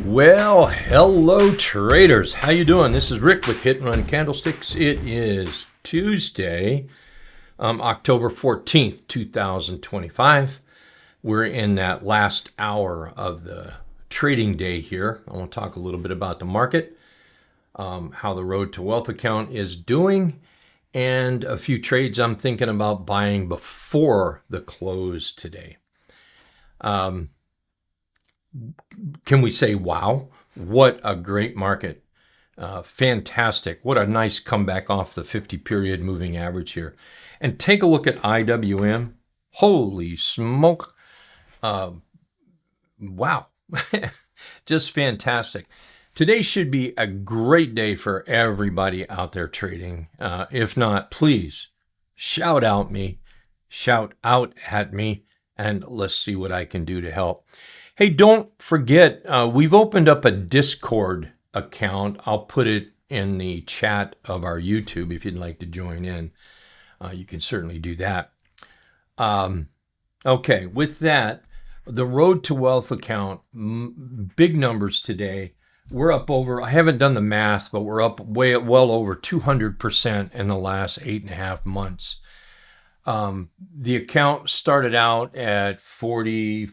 Well, hello traders. How you doing? This is Rick with Hit and Run Candlesticks. It is Tuesday, October 14th, 2025. We're in that last hour of the trading day here. I want to talk a little bit about the market, how the Road to Wealth account is doing, and a few trades I'm thinking about buying before the close today. Can we say, wow, what a great market. Fantastic. What a nice comeback off the 50-period moving average here. And take a look at IWM. Holy smoke. Wow. Just fantastic. Today should be a great day for everybody out there trading. If not, please shout out at me, and let's see what I can do to help. Hey, don't forget, we've opened up a Discord account. I'll put it in the chat of our YouTube if you'd like to join in. You can certainly do that. Okay, with that, the Road to Wealth account, big numbers today. We're up over, I haven't done the math, but we're up well over 200% in the last 8.5 months. The account started out at 40,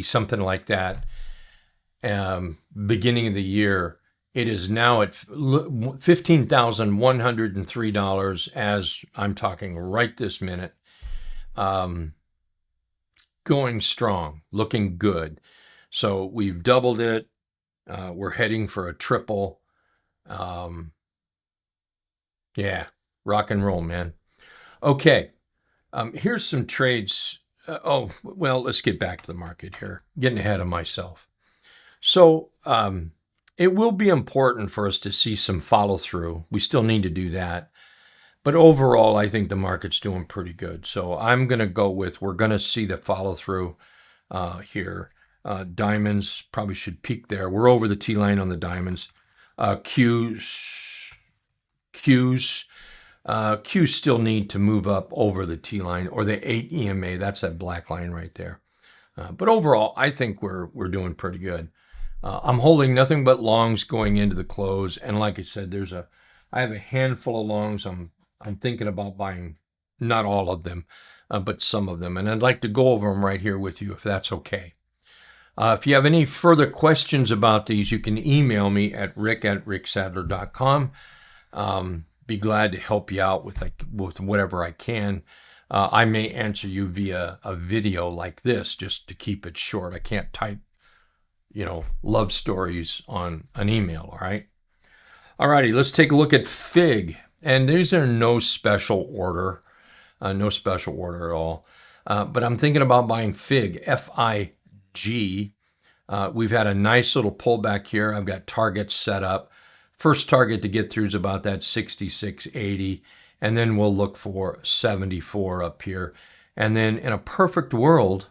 something like that. Beginning of the year, it is now at $15,103 as I'm talking right this minute. Going strong, looking good. So we've doubled it. We're heading for a triple. Yeah, rock and roll, man. Okay, here's some trades. Let's get back to the market here. Getting ahead of myself. So it will be important for us to see some follow through. We still need to do that. But overall, I think the market's doing pretty good. So I'm going to go with, we're going to see the follow through here. Diamonds probably should peak there. We're over the T line on the diamonds. Qs still need to move up over the T line or the 8 EMA. That's that black line right there. But overall, I think we're doing pretty good. I'm holding nothing but longs going into the close. And like I said, I have a handful of longs. I'm thinking about buying, not all of them, but some of them. And I'd like to go over them right here with you if that's okay. If you have any further questions about these, you can email me at rick@ricksadler.com. Be glad to help you out with whatever I can. I may answer you via a video like this just to keep it short. I can't type, love stories on an email, all right? All righty, let's take a look at FIG. And these are no special order at all. But I'm thinking about buying FIG, FIG. We've had a nice little pullback here. I've got targets set up. First target to get through is about that 66.80, and then we'll look for 74 up here. And then in a perfect world,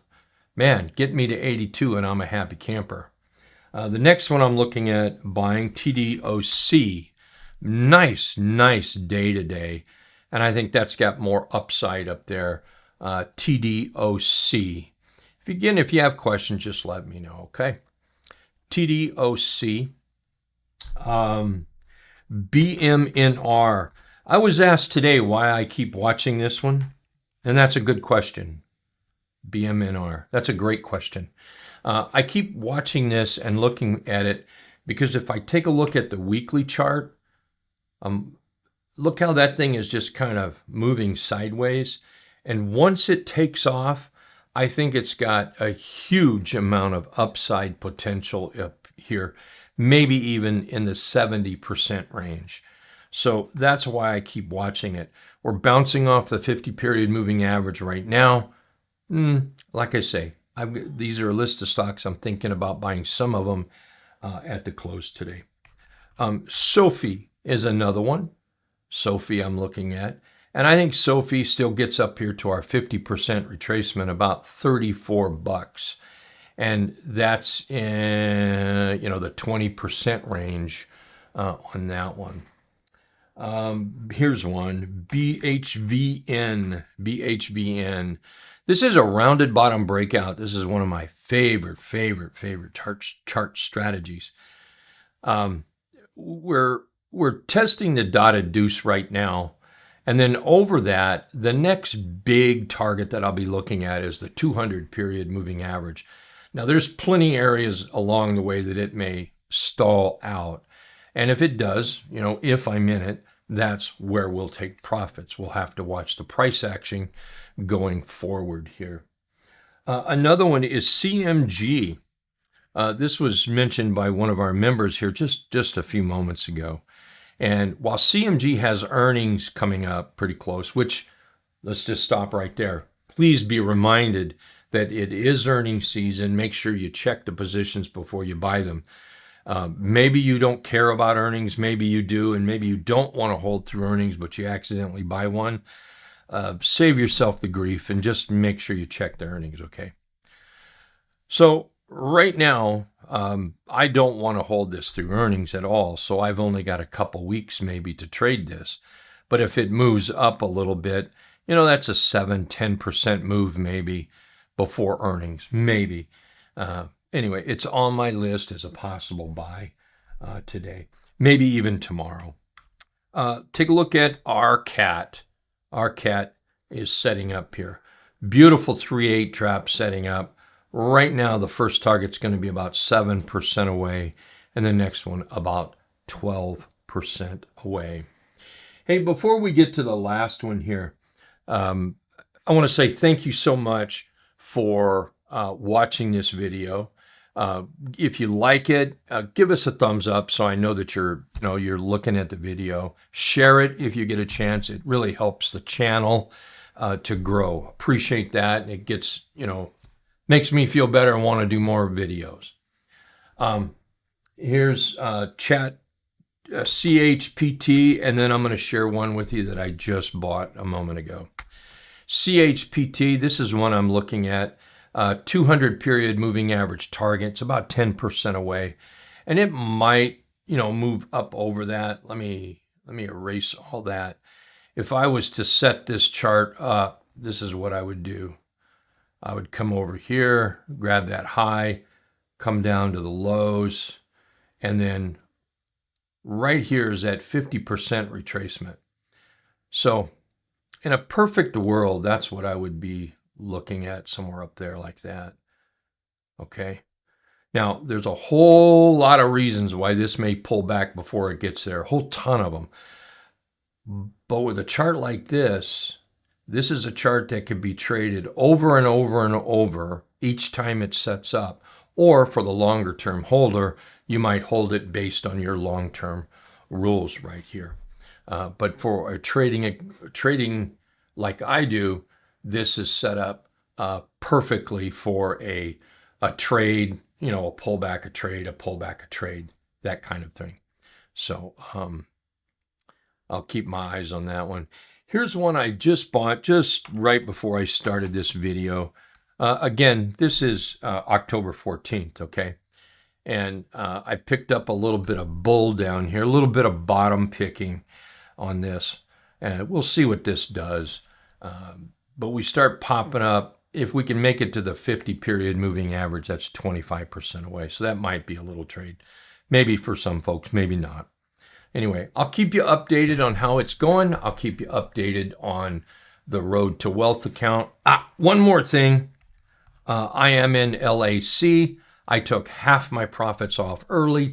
man, get me to 82 and I'm a happy camper. The next one I'm looking at buying, TDOC. Nice day today. And I think that's got more upside up there. TDOC. If you have questions, just let me know, okay? TDOC. BMNR. I was asked today why I keep watching this one, and that's a good question. BMNR. That's a great question. I keep watching this and looking at it because if I take a look at the weekly chart, look how that thing is just kind of moving sideways. And once it takes off, I think it's got a huge amount of upside potential up here, maybe even in the 70% range. So that's why I keep watching it. We're bouncing off the 50-period moving average right now. Like I say, these are a list of stocks. I'm thinking about buying some of them at the close today. Sophie is another one. Sophie I'm looking at. And I think Sophie still gets up here to our 50% retracement, about $34. And that's in, the 20% range on that one. Here's one, BHVN. This is a rounded bottom breakout. This is one of my favorite chart strategies. We're testing the dotted deuce right now. And then over that, the next big target that I'll be looking at is the 200 period moving average. Now, there's plenty areas along the way that it may stall out. And if it does, if I'm in it, that's where we'll take profits. We'll have to watch the price action going forward here. Another one is CMG. This was mentioned by one of our members here just a few moments ago. And while CMG has earnings coming up pretty close, which let's just stop right there. Please be reminded that it is earnings season. Make sure you check the positions before you buy them. Maybe you don't care about earnings. Maybe you do, and maybe you don't want to hold through earnings, but you accidentally buy one. Save yourself the grief and just make sure you check the earnings, okay? So right now, I don't want to hold this through earnings at all, so I've only got a couple weeks maybe to trade this. But if it moves up a little bit, that's a 7-10% move maybe before earnings, maybe. Anyway, it's on my list as a possible buy today, maybe even tomorrow. Take a look at our cat. Our cat is setting up here. Beautiful 3-8 trap setting up. Right now, the first target's going to be about 7% away, and the next one about 12% away. Hey, before we get to the last one here, I want to say thank you so much for watching this video. If you like it, give us a thumbs up so I know that you're looking at the video. Share it if you get a chance. It really helps the channel to grow. Appreciate that. It gets, makes me feel better and want to do more videos. Here's chat CHPT, and then I'm going to share one with you that I just bought a moment ago. CHPT, this is one I'm looking at. 200 period moving average target. It's about 10% away, and it might, move up over that. Let me erase all that. If I was to set this chart up, this is what I would do. I would come over here, grab that high, come down to the lows, and then right here is that 50% retracement. So in a perfect world, that's what I would be looking at, somewhere up there like that. Okay. Now, there's a whole lot of reasons why this may pull back before it gets there, a whole ton of them. But with a chart like this is a chart that can be traded over and over and over each time it sets up. Or for the longer term holder, you might hold it based on your long-term rules right here. But for trading like I do, this is set up perfectly for a trade, a pullback, a trade, that kind of thing. So I'll keep my eyes on that one. Here's one I just bought just right before I started this video. Again, this is October 14th, okay? And I picked up a little bit of bull down here, a little bit of bottom picking on this. And we'll see what this does. But we start popping up. If we can make it to the 50 period moving average, that's 25% away. So that might be a little trade. Maybe for some folks, maybe not. Anyway, I'll keep you updated on how it's going. I'll keep you updated on the Road to Wealth account. One more thing. I am in LAC. I took half my profits off earlier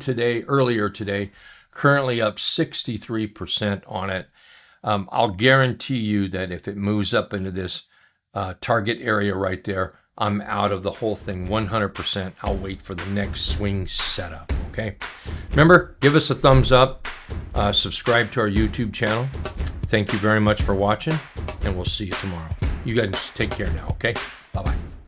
today, currently up 63% on it. I'll guarantee you that if it moves up into this target area right there, I'm out of the whole thing 100%. I'll wait for the next swing setup, okay? Remember, give us a thumbs up, subscribe to our YouTube channel. Thank you very much for watching, and we'll see you tomorrow. You guys take care now, okay?